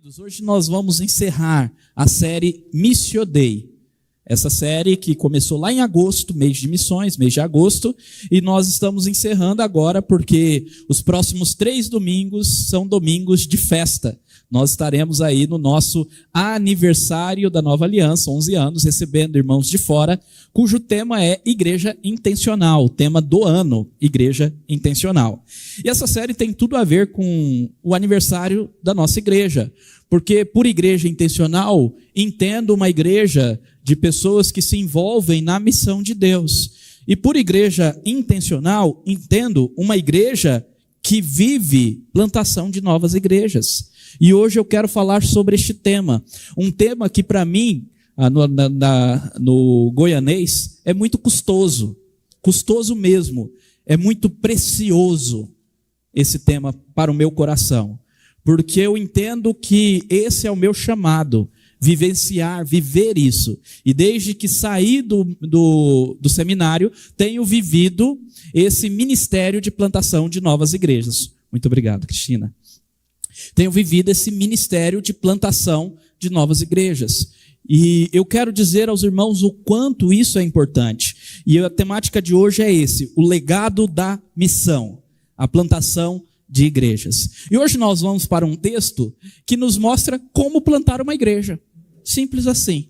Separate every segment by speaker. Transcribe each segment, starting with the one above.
Speaker 1: Queridos, hoje nós vamos encerrar a série Missio Dei. Essa série que começou lá em agosto, mês de missões, mês de agosto, e nós estamos encerrando agora porque os próximos 3 domingos são domingos de festa. Nós estaremos aí no nosso aniversário da Nova Aliança, 11 anos, recebendo irmãos de fora, cujo tema é Igreja Intencional, o tema do ano, Igreja Intencional. E essa série tem tudo a ver com o aniversário da nossa igreja, porque por igreja intencional, entendo uma igreja de pessoas que se envolvem na missão de Deus. E por igreja intencional, entendo uma igreja que vive plantação de novas igrejas. E hoje eu quero falar sobre este tema. Um tema que para mim, no goianês, é muito custoso. Custoso mesmo. É muito precioso esse tema para o meu coração. Porque eu entendo que esse é o meu chamado. Vivenciar, viver isso. E desde que saí do seminário, tenho vivido esse ministério de plantação de novas igrejas. Muito obrigado, Cristina. Tenho vivido esse ministério de plantação de novas igrejas. E eu quero dizer aos irmãos o quanto isso é importante. E a temática de hoje é esse, o legado da missão, a plantação de igrejas. E hoje nós vamos para um texto que nos mostra como plantar uma igreja. Simples assim.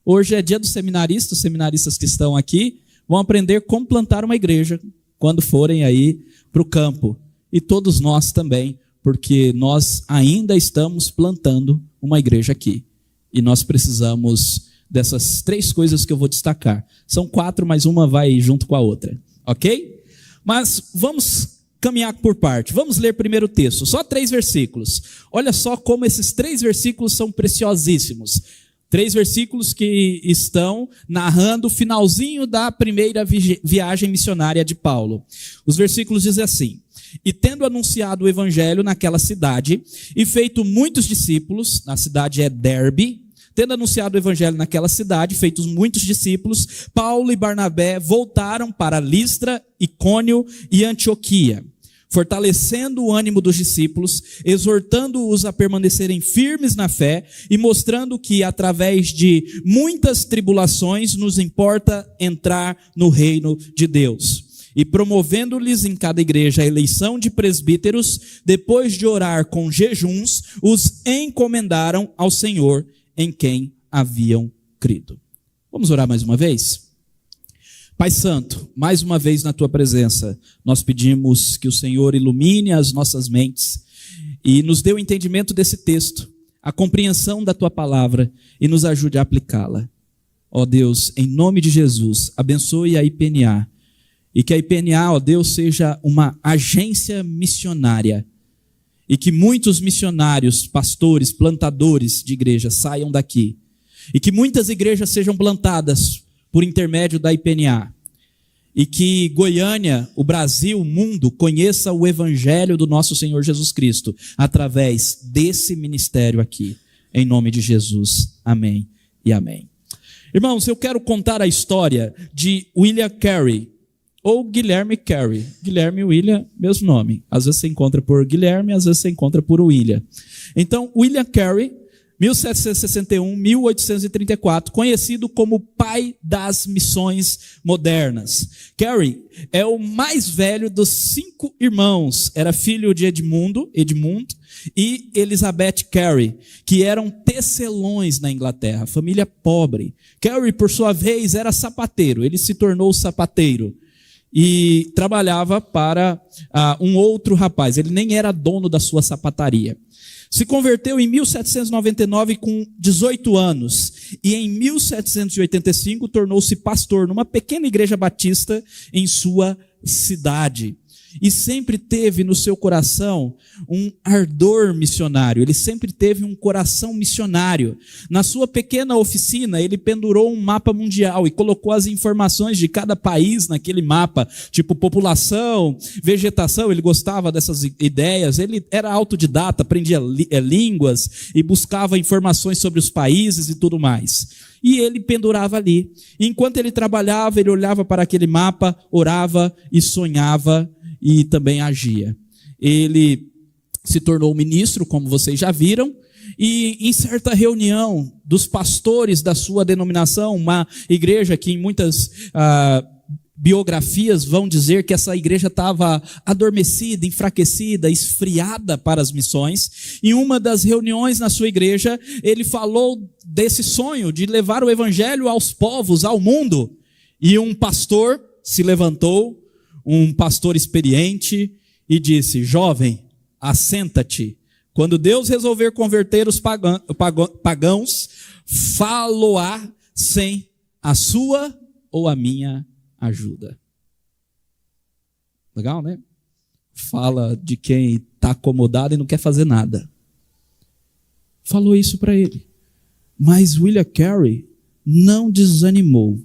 Speaker 1: Hoje é dia dos seminaristas, os seminaristas que estão aqui vão aprender como plantar uma igreja quando forem aí para o campo. E todos nós também, porque nós ainda estamos plantando uma igreja aqui. E nós precisamos dessas 3 coisas que eu vou destacar. São 4, mas uma vai junto com a outra. Ok? Mas vamos caminhar por parte. Vamos ler primeiro o texto. Só 3 versículos. Olha só como esses 3 versículos são preciosíssimos. 3 versículos que estão narrando o finalzinho da primeira viagem missionária de Paulo. Os versículos dizem assim: E tendo anunciado o evangelho naquela cidade, e feito muitos discípulos, na cidade é Derbe, tendo anunciado o evangelho naquela cidade, feitos muitos discípulos, Paulo e Barnabé voltaram para Listra, Icônio e Antioquia, fortalecendo o ânimo dos discípulos, exortando-os a permanecerem firmes na fé e mostrando que, através de muitas tribulações, nos importa entrar no reino de Deus. E promovendo-lhes em cada igreja a eleição de presbíteros, depois de orar com jejuns, os encomendaram ao Senhor em quem haviam crido. Vamos orar mais uma vez? Pai Santo, mais uma vez na Tua presença, nós pedimos que o Senhor ilumine as nossas mentes e nos dê o entendimento desse texto, a compreensão da Tua palavra e nos ajude a aplicá-la. Ó Deus, em nome de Jesus, abençoe a IPNA e que a IPNA, ó Deus, seja uma agência missionária e que muitos missionários, pastores, plantadores de igrejas saiam daqui e que muitas igrejas sejam plantadas por intermédio da IPNA, e que Goiânia, o Brasil, o mundo, conheça o evangelho do nosso Senhor Jesus Cristo, através desse ministério aqui, em nome de Jesus, amém e amém. Irmãos, eu quero contar a história de William Carey, ou Guilherme Carey. Guilherme e William, mesmo nome, às vezes você encontra por Guilherme, às vezes você encontra por William. Então, William Carey, 1761-1834, conhecido como pai das missões modernas. Carey é o mais velho dos 5 irmãos, era filho de Edmund e Elizabeth Carey, que eram tecelões na Inglaterra, família pobre. Carey, por sua vez, era sapateiro, ele se tornou sapateiro e trabalhava para um outro rapaz, ele nem era dono da sua sapataria. Se converteu em 1799 com 18 anos e em 1785 tornou-se pastor numa pequena igreja batista em sua cidade. E sempre teve no seu coração um ardor missionário, ele sempre teve um coração missionário. Na sua pequena oficina, ele pendurou um mapa mundial e colocou as informações de cada país naquele mapa, tipo população, vegetação, ele gostava dessas ideias, ele era autodidata, aprendia línguas e buscava informações sobre os países e tudo mais. E ele pendurava ali. E enquanto ele trabalhava, ele olhava para aquele mapa, orava e sonhava e também agia. Ele se tornou ministro, como vocês já viram, E em certa reunião dos pastores da sua denominação, uma igreja que em muitas biografias vão dizer que essa igreja estava adormecida, enfraquecida, esfriada para as missões. Em uma das reuniões na sua igreja, ele falou desse sonho de levar o evangelho aos povos, ao mundo. E um pastor se levantou, um pastor experiente, e disse: jovem, assenta-te. Quando Deus resolver converter os pagãos, falo-á sem a sua ou a minha ajuda. Legal, né? Fala de quem está acomodado e não quer fazer nada. Falou isso para ele. Mas William Carey não desanimou.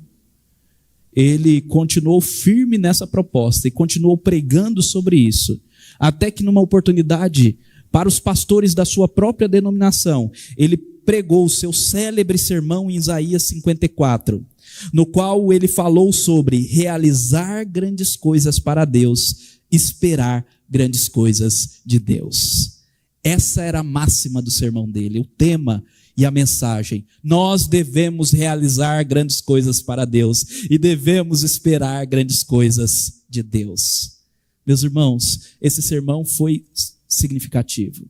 Speaker 1: Ele continuou firme nessa proposta e continuou pregando sobre isso. Até que numa oportunidade, para os pastores da sua própria denominação, ele pregou o seu célebre sermão em Isaías 54, no qual ele falou sobre realizar grandes coisas para Deus, esperar grandes coisas de Deus. Essa era a máxima do sermão dele, o tema e a mensagem. Nós devemos realizar grandes coisas para Deus e devemos esperar grandes coisas de Deus. Meus irmãos, esse sermão foi significativo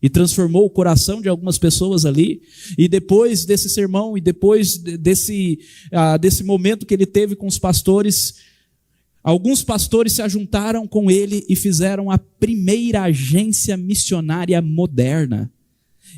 Speaker 1: e transformou o coração de algumas pessoas ali. E depois desse sermão e depois desse momento que ele teve com os pastores, alguns pastores se ajuntaram com ele e fizeram a primeira agência missionária moderna.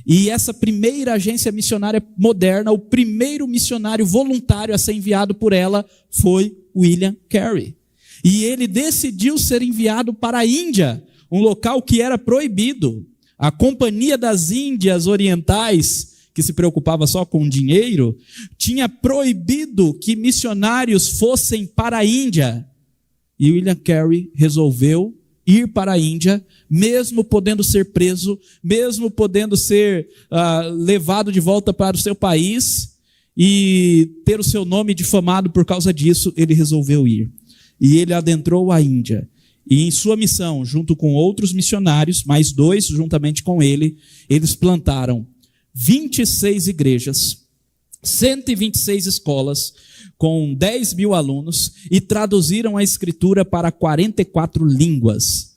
Speaker 1: E essa primeira agência missionária moderna, o primeiro missionário voluntário a ser enviado por ela foi William Carey. E ele decidiu ser enviado para a Índia, um local que era proibido. A Companhia das Índias Orientais, que se preocupava só com dinheiro, tinha proibido que missionários fossem para a Índia. E William Carey resolveu ir para a Índia, mesmo podendo ser preso, mesmo podendo ser levado de volta para o seu país e ter o seu nome difamado por causa disso, ele resolveu ir. E ele adentrou a Índia. E em sua missão, junto com outros missionários, mais 2 juntamente com ele, eles plantaram 26 igrejas, 126 escolas, com 10 mil alunos, e traduziram a escritura para 44 línguas,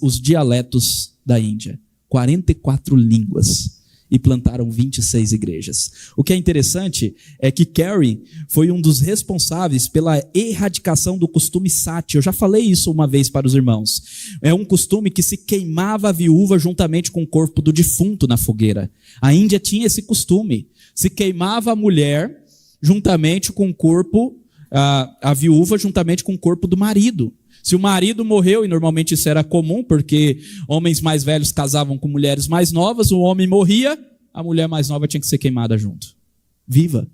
Speaker 1: os dialetos da Índia. 44 línguas. E plantaram 26 igrejas. O que é interessante é que Carey foi um dos responsáveis pela erradicação do costume sati. Eu já falei isso uma vez para os irmãos. É um costume que se queimava a viúva juntamente com o corpo do defunto na fogueira. A Índia tinha esse costume. Se queimava a mulher juntamente com o corpo, a viúva juntamente com o corpo do marido. Se o marido morreu, e normalmente isso era comum, porque homens mais velhos casavam com mulheres mais novas, o homem morria, a mulher mais nova tinha que ser queimada junto. Viva!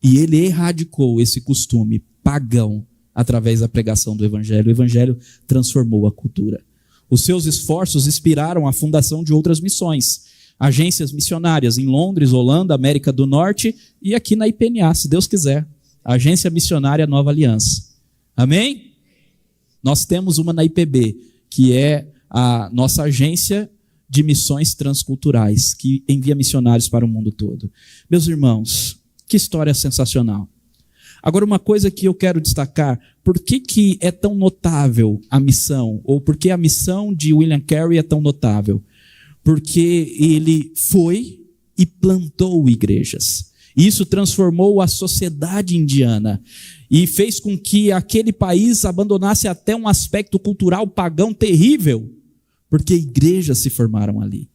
Speaker 1: E ele erradicou esse costume pagão através da pregação do Evangelho. O Evangelho transformou a cultura. Os seus esforços inspiraram a fundação de outras missões, agências missionárias em Londres, Holanda, América do Norte e aqui na IPNA, se Deus quiser, a Agência Missionária Nova Aliança. Amém? Nós temos uma na IPB, que é a nossa agência de missões transculturais, que envia missionários para o mundo todo. Meus irmãos, que história sensacional. Agora, uma coisa que eu quero destacar, por que é tão notável a missão, ou por que a missão de William Carey é tão notável? Porque ele foi e plantou igrejas. Isso transformou a sociedade indiana e fez com que aquele país abandonasse até um aspecto cultural pagão terrível, porque igrejas se formaram ali.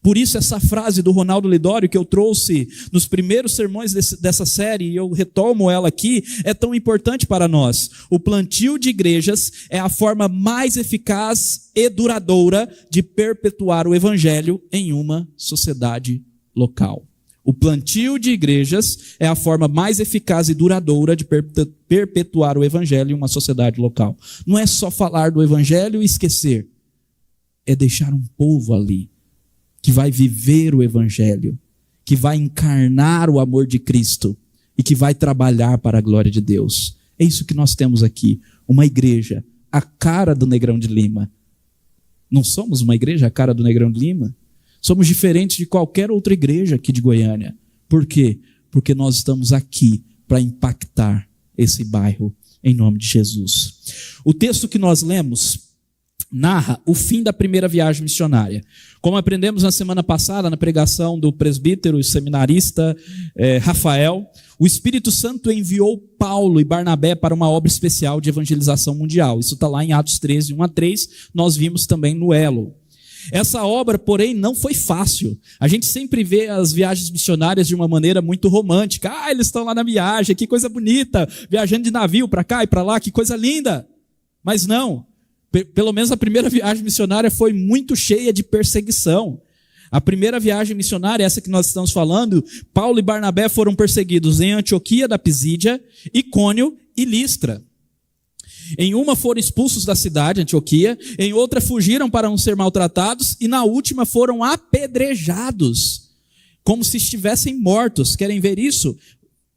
Speaker 1: Por isso essa frase do Ronaldo Lidório que eu trouxe nos primeiros sermões dessa série, e eu retomo ela aqui, é tão importante para nós. O plantio de igrejas é a forma mais eficaz e duradoura de perpetuar o evangelho em uma sociedade local. O plantio de igrejas é a forma mais eficaz e duradoura de perpetuar o evangelho em uma sociedade local. Não é só falar do evangelho e esquecer. É deixar um povo ali que vai viver o evangelho, que vai encarnar o amor de Cristo e que vai trabalhar para a glória de Deus. É isso que nós temos aqui, uma igreja, a cara do Negrão de Lima. Não somos uma igreja, a cara do Negrão de Lima? Somos diferentes de qualquer outra igreja aqui de Goiânia. Por quê? Porque nós estamos aqui para impactar esse bairro em nome de Jesus. O texto que nós lemos narra o fim da primeira viagem missionária. Como aprendemos na semana passada, na pregação do presbítero e seminarista Rafael, o Espírito Santo enviou Paulo e Barnabé para uma obra especial de evangelização mundial. Isso está lá em Atos 13, 1-3, nós vimos também no Elo. Essa obra, porém, não foi fácil. A gente sempre vê as viagens missionárias de uma maneira muito romântica. Eles estão lá na viagem, que coisa bonita, viajando de navio para cá e para lá, que coisa linda. Mas não. Pelo menos a primeira viagem missionária foi muito cheia de perseguição. A primeira viagem missionária, essa que nós estamos falando, Paulo e Barnabé foram perseguidos em Antioquia da Pisídia, Icônio e Listra. Em uma foram expulsos da cidade, Antioquia, em outra fugiram para não ser maltratados e na última foram apedrejados, como se estivessem mortos. Querem ver isso?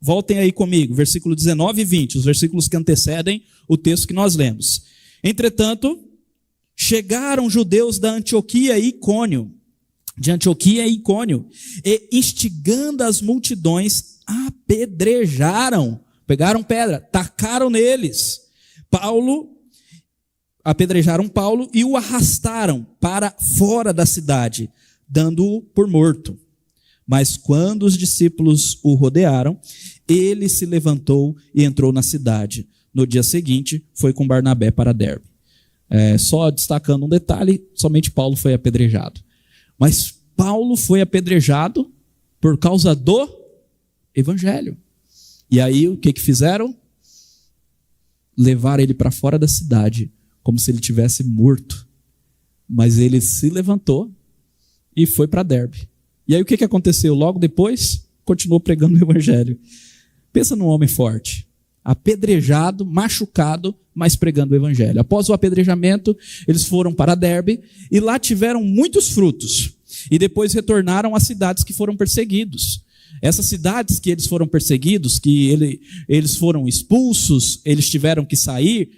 Speaker 1: Voltem aí comigo, versículo 19 e 20, os versículos que antecedem o texto que nós lemos. Entretanto, chegaram judeus de Antioquia e Icônio, e instigando as multidões, apedrejaram, pegaram pedra, tacaram neles. Apedrejaram Paulo e o arrastaram para fora da cidade, dando-o por morto. Mas quando os discípulos o rodearam, ele se levantou e entrou na cidade. No dia seguinte, foi com Barnabé para Derbe. Só destacando um detalhe, somente Paulo foi apedrejado. Mas Paulo foi apedrejado por causa do evangelho. E aí, o que fizeram? Levaram ele para fora da cidade, como se ele tivesse morto. Mas ele se levantou e foi para Derbe. E aí, o que aconteceu? Logo depois, continuou pregando o evangelho. Pensa num homem forte. Apedrejado, machucado, mas pregando o evangelho. Após o apedrejamento, eles foram para Derbe e lá tiveram muitos frutos. E depois retornaram às cidades que foram perseguidos. Essas cidades que eles foram perseguidos, que eles foram expulsos, eles tiveram que sair,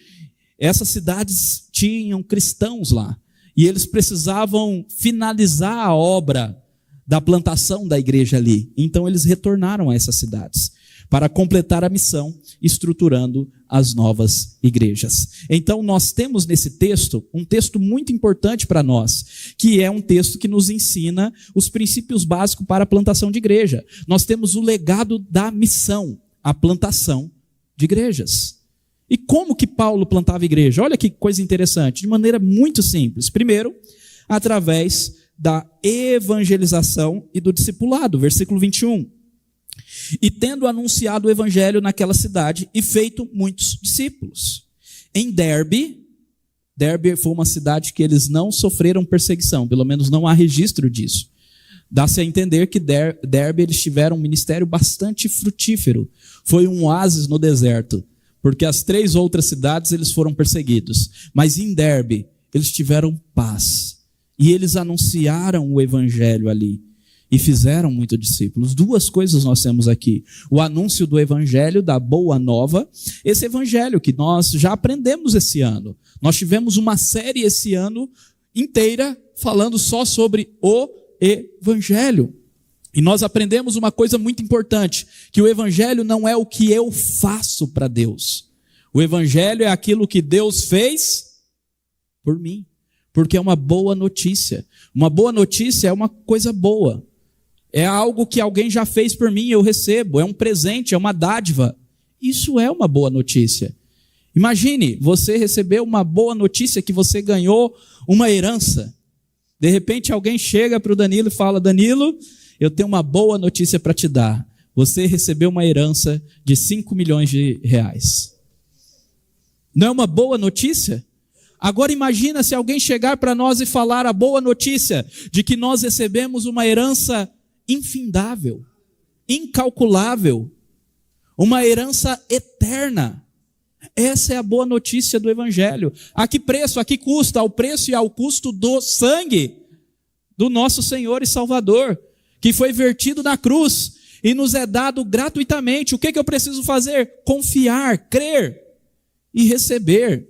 Speaker 1: essas cidades tinham cristãos lá. E eles precisavam finalizar a obra da plantação da igreja ali. Então eles retornaram a essas cidades para completar a missão, estruturando as novas igrejas. Então nós temos nesse texto, um texto muito importante para nós, que é um texto que nos ensina os princípios básicos para a plantação de igreja. Nós temos o legado da missão, a plantação de igrejas. E como que Paulo plantava igreja? Olha que coisa interessante, de maneira muito simples. Primeiro, através da evangelização e do discipulado, versículo 21. E tendo anunciado o evangelho naquela cidade e feito muitos discípulos. Em Derbe foi uma cidade que eles não sofreram perseguição, pelo menos não há registro disso. Dá-se a entender que Derbe eles tiveram um ministério bastante frutífero. Foi um oásis no deserto, porque as 3 outras cidades eles foram perseguidos. Mas em Derbe eles tiveram paz. E eles anunciaram o evangelho ali. E fizeram muitos discípulos. 2 coisas nós temos aqui. O anúncio do evangelho, da boa nova. Esse evangelho que nós já aprendemos esse ano. Nós tivemos uma série esse ano inteira falando só sobre o evangelho. E nós aprendemos uma coisa muito importante. Que o evangelho não é o que eu faço para Deus. O evangelho é aquilo que Deus fez por mim. Porque é uma boa notícia. Uma boa notícia é uma coisa boa. É algo que alguém já fez por mim e eu recebo. É um presente, é uma dádiva. Isso é uma boa notícia. Imagine, você recebeu uma boa notícia que você ganhou uma herança. De repente alguém chega para o Danilo e fala: Danilo, eu tenho uma boa notícia para te dar. Você recebeu uma herança de 5 milhões de reais. Não é uma boa notícia? Agora imagina se alguém chegar para nós e falar a boa notícia de que nós recebemos uma herança infindável, incalculável, uma herança eterna. Essa é a boa notícia do evangelho. A que preço? A que custa? Ao preço e ao custo do sangue do nosso Senhor e Salvador, que foi vertido na cruz e nos é dado gratuitamente. O que eu preciso fazer? Confiar, crer e receber.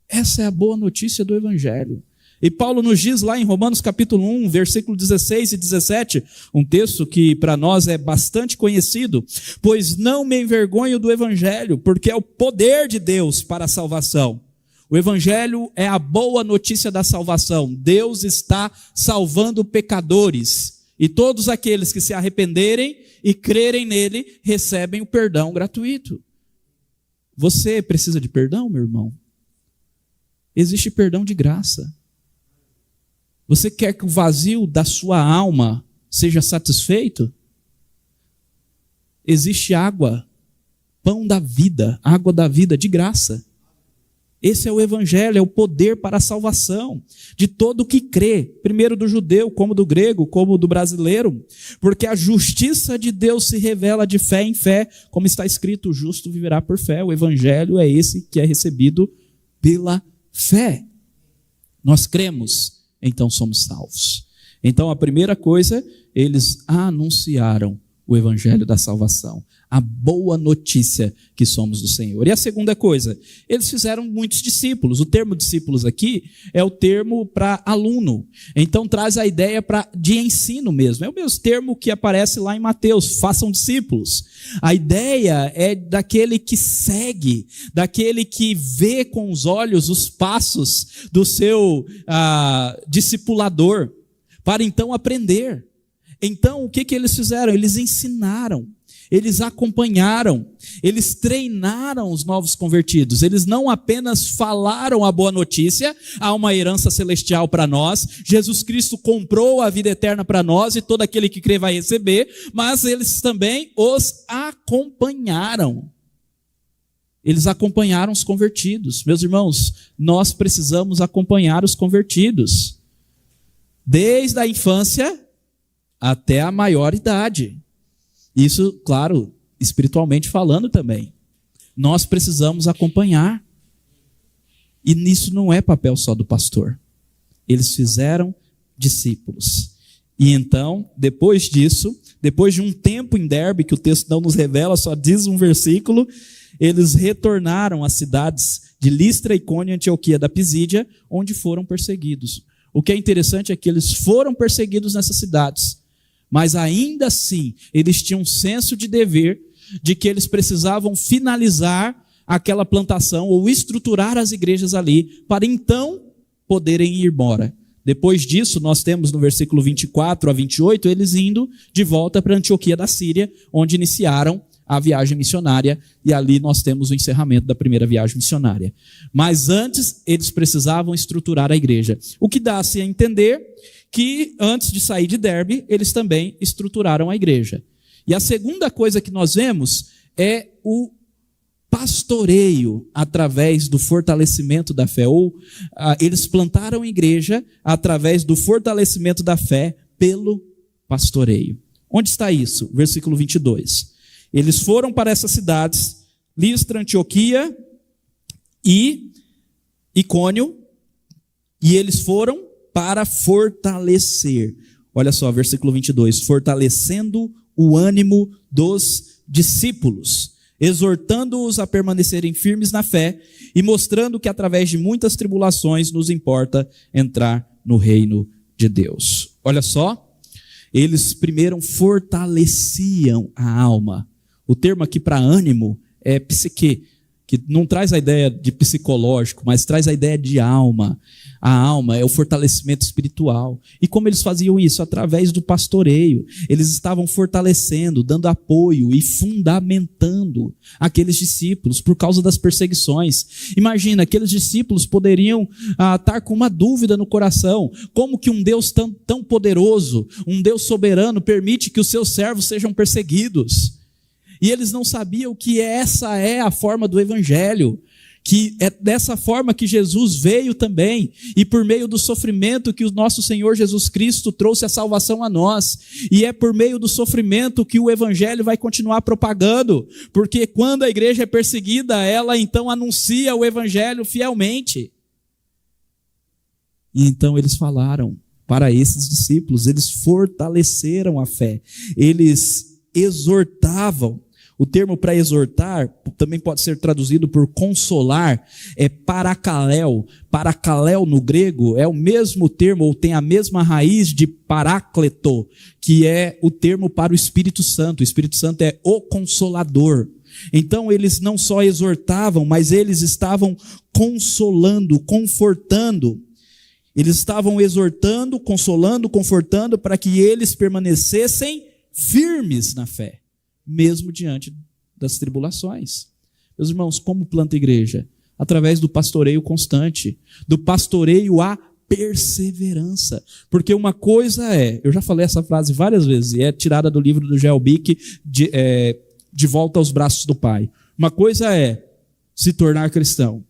Speaker 1: Essa é a boa notícia do evangelho. E Paulo nos diz lá em Romanos capítulo 1, versículo 16 e 17, um texto que para nós é bastante conhecido: pois não me envergonho do evangelho, porque é o poder de Deus para a salvação. O evangelho é a boa notícia da salvação. Deus está salvando pecadores, e todos aqueles que se arrependerem e crerem nele recebem o perdão gratuito. Você precisa de perdão, meu irmão? Existe perdão de graça. Você quer que o vazio da sua alma seja satisfeito? Existe água, pão da vida, água da vida de graça. Esse é o evangelho, é o poder para a salvação de todo o que crê, primeiro do judeu, como do grego, como do brasileiro, porque a justiça de Deus se revela de fé em fé, como está escrito: o justo viverá por fé. O evangelho é esse que é recebido pela fé. Nós cremos, então somos salvos. Então a primeira coisa, eles anunciaram o evangelho da salvação, a boa notícia que somos do Senhor. E a segunda coisa, eles fizeram muitos discípulos. O termo discípulos aqui é o termo para aluno, então traz a ideia de ensino mesmo. É o mesmo termo que aparece lá em Mateus: façam discípulos. A ideia é daquele que segue, daquele que vê com os olhos os passos do seu discipulador, para então aprender. Então, o que eles fizeram? Eles ensinaram, eles acompanharam, eles treinaram os novos convertidos. Eles não apenas falaram a boa notícia: há uma herança celestial para nós, Jesus Cristo comprou a vida eterna para nós e todo aquele que crê vai receber, mas eles também os acompanharam. Eles acompanharam os convertidos. Meus irmãos, nós precisamos acompanhar os convertidos, desde a infância até a maior idade. Isso, claro, espiritualmente falando também. Nós precisamos acompanhar. E nisso não é papel só do pastor. Eles fizeram discípulos. E então, depois disso, depois de um tempo em Derbe, que o texto não nos revela, só diz um versículo, eles retornaram às cidades de Listra, Icônio e Antioquia da Pisídia, onde foram perseguidos. O que é interessante é que eles foram perseguidos nessas cidades, mas ainda assim, eles tinham um senso de dever, de que eles precisavam finalizar aquela plantação ou estruturar as igrejas ali, para então poderem ir embora. Depois disso, nós temos no versículo 24 a 28, eles indo de volta para Antioquia da Síria, onde iniciaram a viagem missionária, e ali nós temos o encerramento da primeira viagem missionária. Mas antes, eles precisavam estruturar a igreja. O que dá-se a entender que antes de sair de Derbe, eles também estruturaram a igreja. E a segunda coisa que nós vemos é o pastoreio através do fortalecimento da fé, ou eles plantaram a igreja através do fortalecimento da fé pelo pastoreio. Onde está isso? Versículo 22. Eles foram para essas cidades, Listra, Antioquia e Icônio, e eles foram para fortalecer. Olha só, versículo 22. Fortalecendo o ânimo dos discípulos, exortando-os a permanecerem firmes na fé e mostrando que através de muitas tribulações nos importa entrar no reino de Deus. Olha só, eles primeiro fortaleciam a alma. O termo aqui para ânimo é psique, que não traz a ideia de psicológico, mas traz a ideia de alma. A alma é o fortalecimento espiritual. E como eles faziam isso? Através do pastoreio. Eles estavam fortalecendo, dando apoio e fundamentando aqueles discípulos por causa das perseguições. Imagina, aqueles discípulos poderiam estar com uma dúvida no coração. Como que um Deus tão poderoso, um Deus soberano, permite que os seus servos sejam perseguidos? E eles não sabiam que essa é a forma do evangelho, que é dessa forma que Jesus veio também, e por meio do sofrimento que o nosso Senhor Jesus Cristo trouxe a salvação a nós, e é por meio do sofrimento que o evangelho vai continuar propagando, porque quando a igreja é perseguida, ela então anuncia o evangelho fielmente. E então eles falaram para esses discípulos, eles fortaleceram a fé, eles exortavam. O termo para exortar também pode ser traduzido por consolar, é parakaleo. Parakaleo no grego é o mesmo termo, ou tem a mesma raiz de parácleto, que é o termo para o Espírito Santo. O Espírito Santo é o Consolador. Então eles não só exortavam, mas eles estavam consolando, confortando. Eles estavam exortando, consolando, confortando para que eles permanecessem firmes na fé, mesmo diante das tribulações. Meus irmãos, como planta igreja? Através do pastoreio constante, do pastoreio à perseverança. Porque uma coisa eu já falei essa frase várias vezes, e é tirada do livro do Geo Bick, De Volta aos Braços do Pai. Uma coisa é se tornar cristão,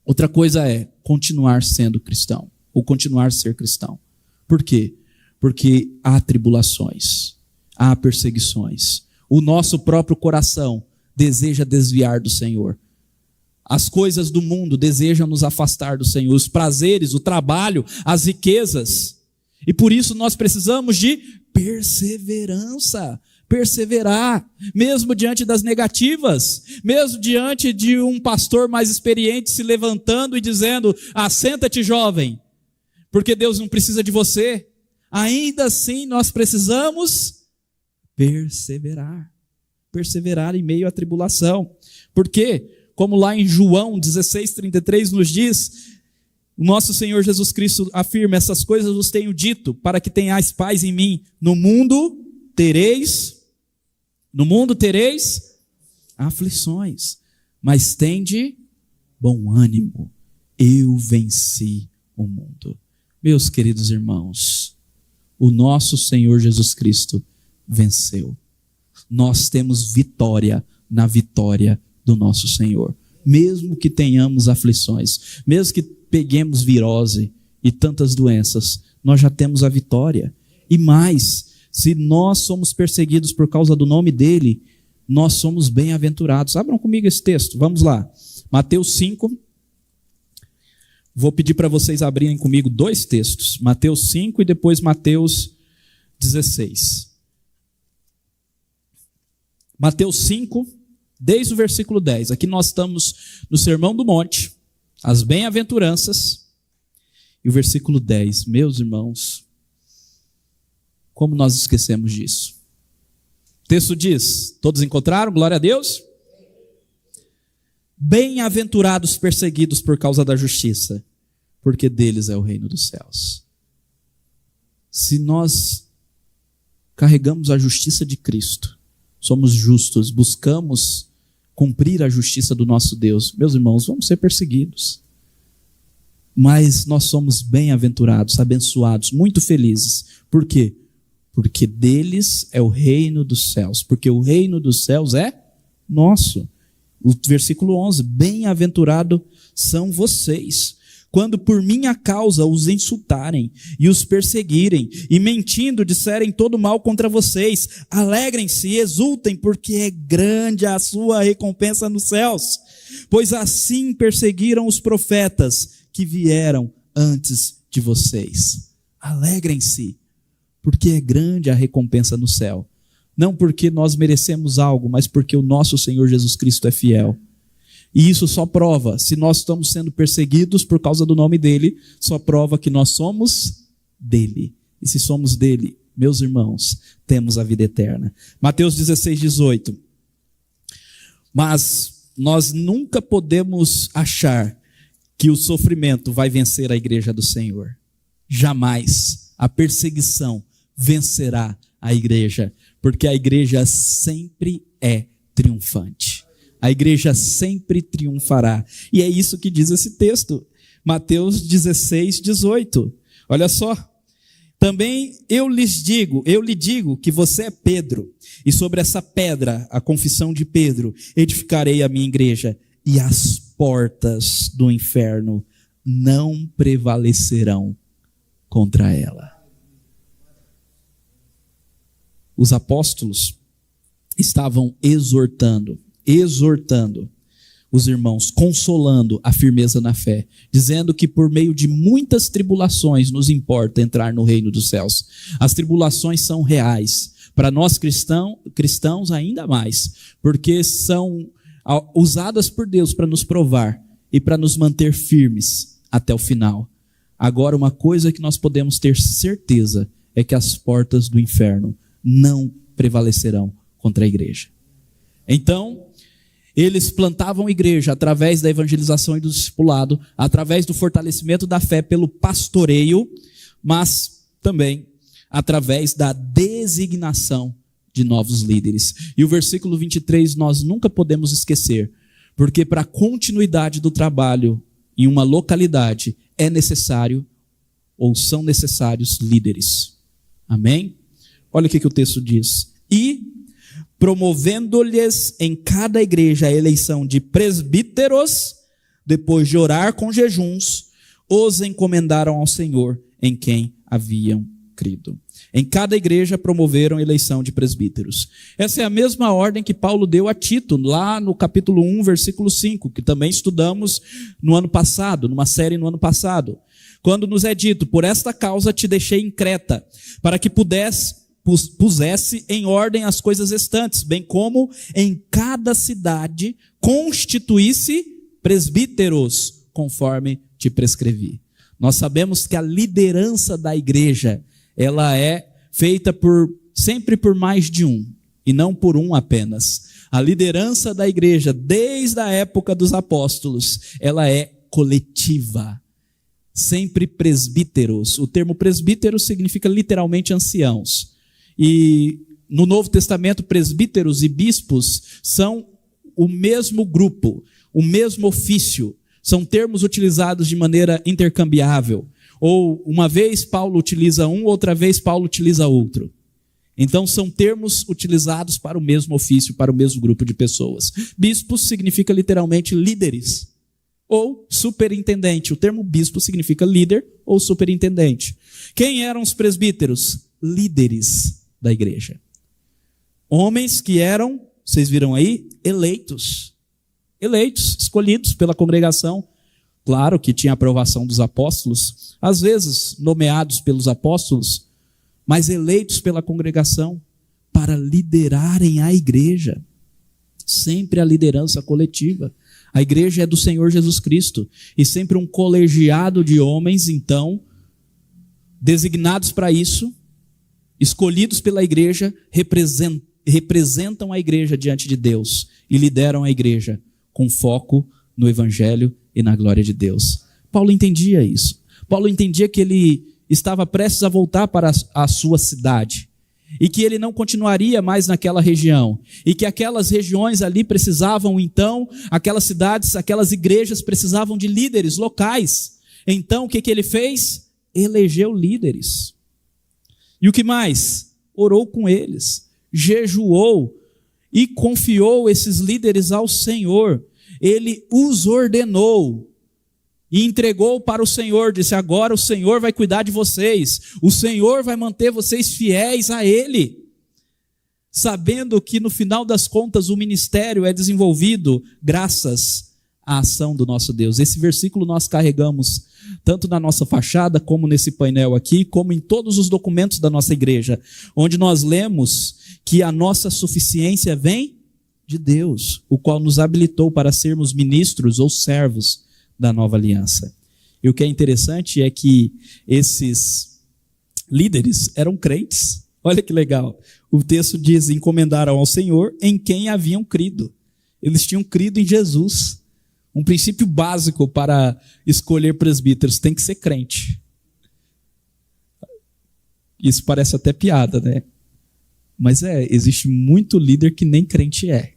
Speaker 1: outra coisa é continuar sendo cristão, ou continuar a ser cristão. Por quê? Porque há tribulações, há perseguições. O nosso próprio coração deseja desviar do Senhor. As coisas do mundo desejam nos afastar do Senhor. Os prazeres, o trabalho, as riquezas. E por isso nós precisamos de perseverança. Perseverar, mesmo diante das negativas, mesmo diante de um pastor mais experiente se levantando e dizendo: assenta-te, jovem, porque Deus não precisa de você. Ainda assim nós precisamos perseverar em meio à tribulação. Porque, como lá em João 16:33 nos diz, o nosso Senhor Jesus Cristo afirma: essas coisas vos tenho dito, para que tenhais paz em mim. No mundo tereis aflições, mas tende bom ânimo, eu venci o mundo. Meus queridos irmãos, o nosso Senhor Jesus Cristo venceu. Nós temos vitória na vitória do nosso Senhor. Mesmo que tenhamos aflições, mesmo que peguemos virose e tantas doenças, nós já temos a vitória. E mais, se nós somos perseguidos por causa do nome dele, nós somos bem-aventurados. Abram comigo esse texto, vamos lá. Mateus 5. Vou pedir para vocês abrirem comigo 2 textos. Mateus 5 e depois Mateus 16. Mateus 5, desde o versículo 10. Aqui nós estamos no Sermão do Monte, as bem-aventuranças. E o versículo 10, meus irmãos, como nós esquecemos disso? O texto diz, todos encontraram? Glória a Deus. Bem-aventurados perseguidos por causa da justiça, porque deles é o reino dos céus. Se nós carregamos a justiça de Cristo, somos justos, buscamos cumprir a justiça do nosso Deus, meus irmãos, vamos ser perseguidos. Mas nós somos bem-aventurados, abençoados, muito felizes. Por quê? Porque deles é o reino dos céus. Porque o reino dos céus é nosso. O versículo 11, bem-aventurado são vocês, quando por minha causa os insultarem e os perseguirem, e mentindo disserem todo mal contra vocês. Alegrem-se e exultem, porque é grande a sua recompensa nos céus. Pois assim perseguiram os profetas que vieram antes de vocês. Alegrem-se, porque é grande a recompensa no céu. Não porque nós merecemos algo, mas porque o nosso Senhor Jesus Cristo é fiel. E isso só prova, se nós estamos sendo perseguidos por causa do nome dele, só prova que nós somos dele. E se somos dele, meus irmãos, temos a vida eterna. Mateus 16:18. Mas nós nunca podemos achar que o sofrimento vai vencer a igreja do Senhor. Jamais a perseguição vencerá a igreja, porque a igreja sempre é triunfante. A igreja sempre triunfará. E é isso que diz esse texto. Mateus 16:18. Olha só. Também eu lhe digo que você é Pedro, e sobre essa pedra, a confissão de Pedro, edificarei a minha igreja, e as portas do inferno não prevalecerão contra ela. Os apóstolos estavam exortando os irmãos, consolando a firmeza na fé, dizendo que por meio de muitas tribulações nos importa entrar no reino dos céus. As tribulações são reais, Para nós cristãos ainda mais, porque são usadas por Deus para nos provar e para nos manter firmes até o final. Agora, uma coisa que nós podemos ter certeza é que as portas do inferno não prevalecerão contra a igreja. Então, eles plantavam igreja através da evangelização e do discipulado, através do fortalecimento da fé pelo pastoreio, mas também através da designação de novos líderes. E o versículo 23 nós nunca podemos esquecer, porque para a continuidade do trabalho em uma localidade é necessário ou são necessários líderes. Amém? Olha o que o texto diz. E promovendo-lhes em cada igreja a eleição de presbíteros, depois de orar com jejuns, os encomendaram ao Senhor em quem haviam crido. Em cada igreja promoveram a eleição de presbíteros. Essa é a mesma ordem que Paulo deu a Tito, lá no capítulo 1, versículo 5, que também estudamos no ano passado, numa série no ano passado. Quando nos é dito, por esta causa te deixei em Creta, para que pusesse em ordem as coisas restantes, bem como em cada cidade constituísse presbíteros, conforme te prescrevi. Nós sabemos que a liderança da igreja, ela é feita sempre por mais de um, e não por um apenas. A liderança da igreja, desde a época dos apóstolos, ela é coletiva. Sempre presbíteros. O termo presbítero significa literalmente anciãos. E no Novo Testamento, presbíteros e bispos são o mesmo grupo, o mesmo ofício. São termos utilizados de maneira intercambiável. Ou uma vez Paulo utiliza um, outra vez Paulo utiliza outro. Então são termos utilizados para o mesmo ofício, para o mesmo grupo de pessoas. Bispos significa literalmente líderes ou superintendente. O termo bispo significa líder ou superintendente. Quem eram os presbíteros? Líderes da igreja. Homens que eram, vocês viram aí, eleitos, escolhidos pela congregação. Claro que tinha a aprovação dos apóstolos, às vezes nomeados pelos apóstolos, mas eleitos pela congregação para liderarem a igreja. Sempre a liderança coletiva. A igreja é do Senhor Jesus Cristo, e sempre um colegiado de homens, então, designados para isso, escolhidos pela igreja, representam a igreja diante de Deus e lideram a igreja com foco no evangelho e na glória de Deus. Paulo entendia isso. Paulo entendia que ele estava prestes a voltar para a sua cidade e que ele não continuaria mais naquela região e que aquelas regiões ali precisavam então, aquelas cidades, aquelas igrejas precisavam de líderes locais. Então o que ele fez? Elegeu líderes. E o que mais? Orou com eles, jejuou e confiou esses líderes ao Senhor. Ele os ordenou e entregou para o Senhor, disse: agora o Senhor vai cuidar de vocês, o Senhor vai manter vocês fiéis a Ele, sabendo que no final das contas o ministério é desenvolvido graças à ação do nosso Deus. Esse versículo nós carregamos tanto na nossa fachada, como nesse painel aqui, como em todos os documentos da nossa igreja, onde nós lemos que a nossa suficiência vem de Deus, o qual nos habilitou para sermos ministros ou servos da nova aliança. E o que é interessante é que esses líderes eram crentes. Olha que legal. O texto diz: encomendaram ao Senhor em quem haviam crido. Eles tinham crido em Jesus. Um princípio básico para escolher presbíteros: tem que ser crente. Isso parece até piada, né? Mas existe muito líder que nem crente é.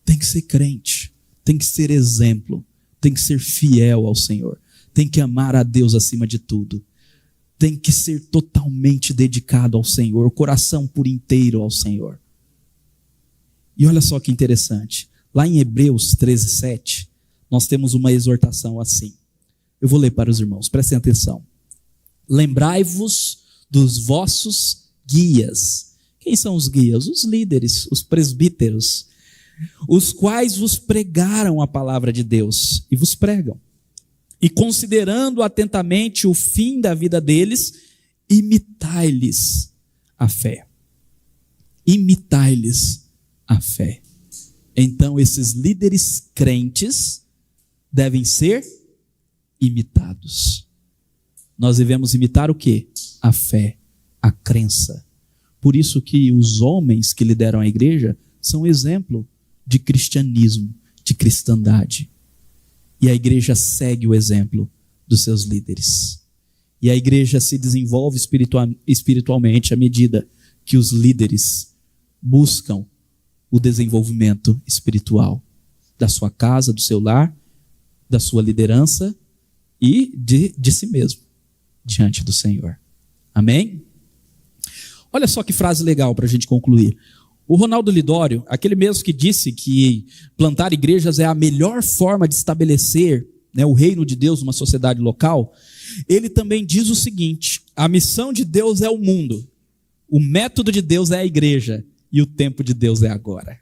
Speaker 1: Tem que ser crente, tem que ser exemplo, tem que ser fiel ao Senhor, tem que amar a Deus acima de tudo, tem que ser totalmente dedicado ao Senhor, o coração por inteiro ao Senhor. E olha só que interessante, lá em Hebreus 13:7, nós temos uma exortação assim. Eu vou ler para os irmãos, prestem atenção. Lembrai-vos dos vossos guias. Quem são os guias? Os líderes, os presbíteros, os quais vos pregaram a palavra de Deus e vos pregam. E considerando atentamente o fim da vida deles, imitai-lhes a fé. Imitai-lhes a fé. Então, esses líderes crentes devem ser imitados. Nós devemos imitar o quê? A fé, a crença. Por isso que os homens que lideram a igreja são exemplo de cristianismo, de cristandade. E a igreja segue o exemplo dos seus líderes. E a igreja se desenvolve espiritualmente à medida que os líderes buscam o desenvolvimento espiritual da sua casa, do seu lar, da sua liderança e de si mesmo, diante do Senhor. Amém? Olha só que frase legal para a gente concluir. O Ronaldo Lidório, aquele mesmo que disse que plantar igrejas é a melhor forma de estabelecer, né, o reino de Deus numa sociedade local, ele também diz o seguinte: a missão de Deus é o mundo, o método de Deus é a igreja e o tempo de Deus é agora.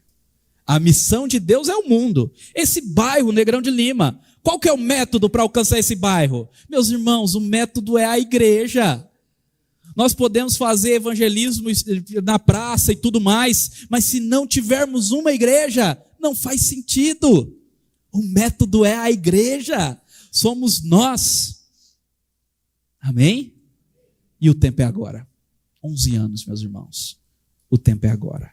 Speaker 1: A missão de Deus é o mundo. Esse bairro, Negrão de Lima, qual que é o método para alcançar esse bairro? Meus irmãos, o método é a igreja. Nós podemos fazer evangelismo na praça e tudo mais, mas se não tivermos uma igreja, não faz sentido. O método é a igreja. Somos nós. Amém? E o tempo é agora. 11 anos, meus irmãos. O tempo é agora.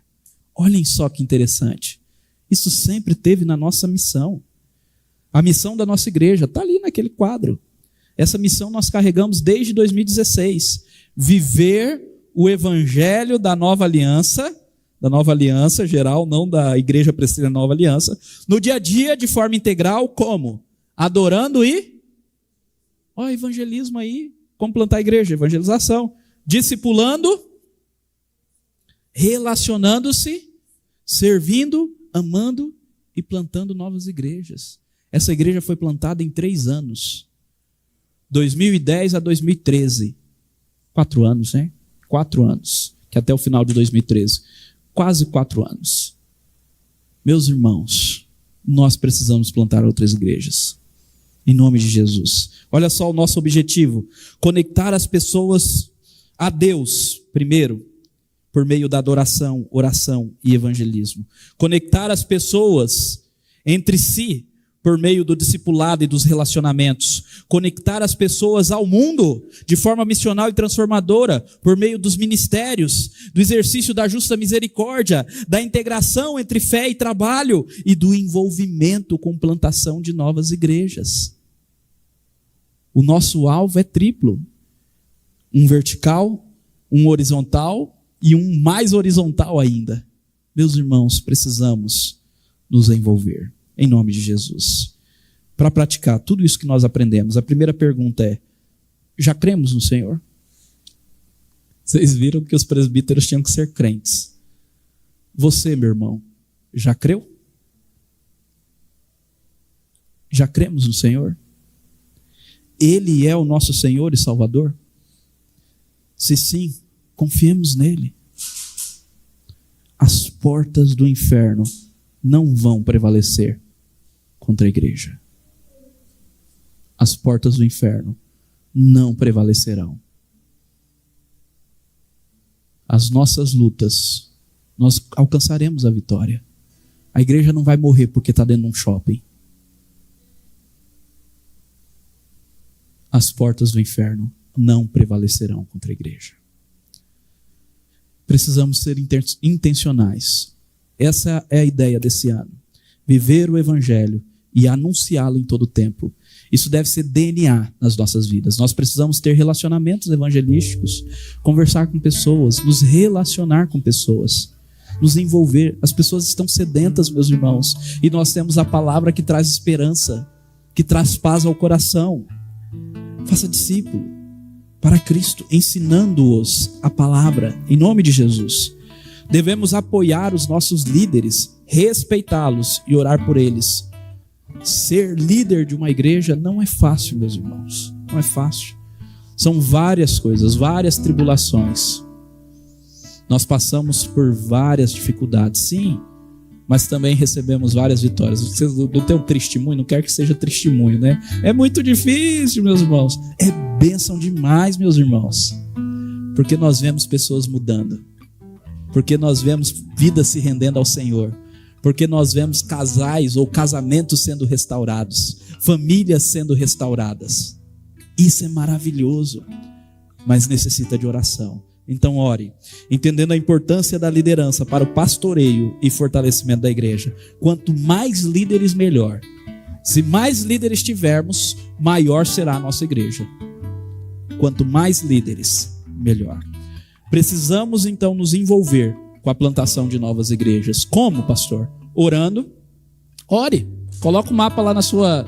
Speaker 1: Olhem só que interessante. Isso sempre teve na nossa missão. A missão da nossa igreja está ali naquele quadro. Essa missão nós carregamos desde 2016. Viver o evangelho da nova aliança geral, não da igreja presbiteriana Nova Aliança, no dia a dia de forma integral, como? Adorando e... evangelismo aí, como plantar a igreja, evangelização. Discipulando, relacionando-se, servindo, amando e plantando novas igrejas. Essa igreja foi plantada em 3 anos. 2010 a 2013. 4 anos, né? 4 anos. Que até o final de 2013. Quase 4 anos. Meus irmãos, nós precisamos plantar outras igrejas. Em nome de Jesus. Olha só o nosso objetivo. Conectar as pessoas a Deus, primeiro, por meio da adoração, oração e evangelismo. Conectar as pessoas entre si, por meio do discipulado e dos relacionamentos. Conectar as pessoas ao mundo de forma missional e transformadora, por meio dos ministérios, do exercício da justa misericórdia, da integração entre fé e trabalho e do envolvimento com plantação de novas igrejas. O nosso alvo é triplo. Um vertical, um horizontal e um mais horizontal ainda. Meus irmãos, precisamos nos envolver. Em nome de Jesus. Para praticar tudo isso que nós aprendemos, a primeira pergunta é: já cremos no Senhor? Vocês viram que os presbíteros tinham que ser crentes. Você, meu irmão, já creu? Já cremos no Senhor? Ele é o nosso Senhor e Salvador? Se sim, confiemos nele. As portas do inferno não vão prevalecer contra a igreja. As portas do inferno não prevalecerão. As nossas lutas, nós alcançaremos a vitória. A igreja não vai morrer porque está dentro de um shopping. As portas do inferno não prevalecerão contra a igreja. Precisamos ser intencionais. Essa é a ideia desse ano. Viver o evangelho e anunciá-lo em todo o tempo. Isso deve ser DNA nas nossas vidas. Nós precisamos ter relacionamentos evangelísticos, conversar com pessoas, nos relacionar com pessoas, nos envolver. As pessoas estão sedentas, meus irmãos, e nós temos a palavra que traz esperança, que traz paz ao coração. Faça discípulo para Cristo, ensinando-os a palavra, em nome de Jesus. Devemos apoiar os nossos líderes, respeitá-los e orar por eles. Ser líder de uma igreja não é fácil, meus irmãos. Não é fácil. São várias coisas, várias tribulações. Nós passamos por várias dificuldades, sim, mas também recebemos várias vitórias. Vocês não tem um testemunho, não quero que seja testemunho, né? É muito difícil, meus irmãos. É bênção demais, meus irmãos. Porque nós vemos pessoas mudando. Porque nós vemos vidas se rendendo ao Senhor. Porque nós vemos casais ou casamentos sendo restaurados. Famílias sendo restauradas. Isso é maravilhoso. Mas necessita de oração. Então ore, entendendo a importância da liderança para o pastoreio e fortalecimento da igreja. Quanto mais líderes, melhor. Se mais líderes tivermos, maior será a nossa igreja. Quanto mais líderes, melhor. Precisamos então nos envolver com a plantação de novas igrejas. Como, pastor? Orando. Ore. Coloca o mapa lá na sua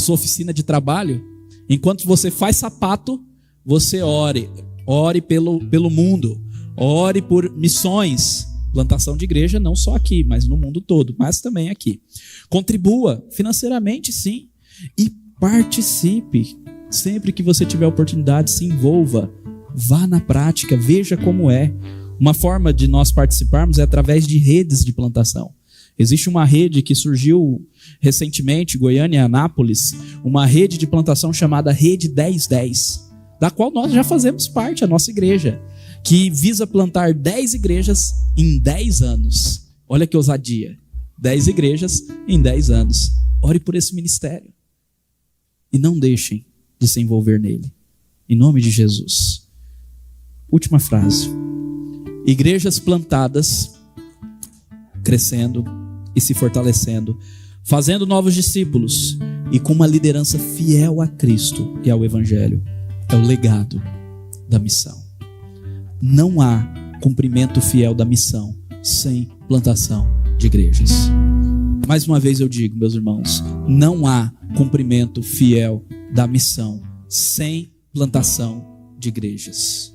Speaker 1: oficina de trabalho. Enquanto você faz sapato, você ore. Ore pelo mundo. Ore por missões. Plantação de igreja não só aqui, mas no mundo todo, mas também aqui. Contribua financeiramente, sim. E participe. Sempre que você tiver oportunidade, se envolva. Vá na prática, veja como é. Uma forma de nós participarmos é através de redes de plantação. Existe uma rede que surgiu recentemente, Goiânia e Anápolis, uma rede de plantação chamada Rede 1010, da qual nós já fazemos parte, a nossa igreja, que visa plantar 10 igrejas em 10 anos. Olha que ousadia, 10 igrejas em 10 anos. Ore por esse ministério e não deixem de se envolver nele, em nome de Jesus. Última frase. Igrejas plantadas, crescendo e se fortalecendo, fazendo novos discípulos e com uma liderança fiel a Cristo e ao Evangelho, é o legado da missão. Não há cumprimento fiel da missão sem plantação de igrejas. Mais uma vez eu digo, meus irmãos, não há cumprimento fiel da missão sem plantação de igrejas.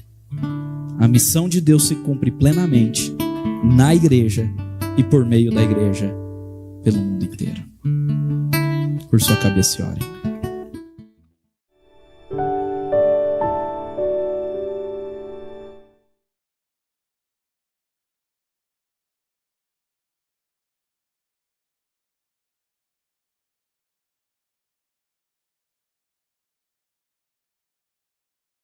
Speaker 1: A missão de Deus se cumpre plenamente na igreja e por meio da igreja pelo mundo inteiro. Por sua cabeça, ore.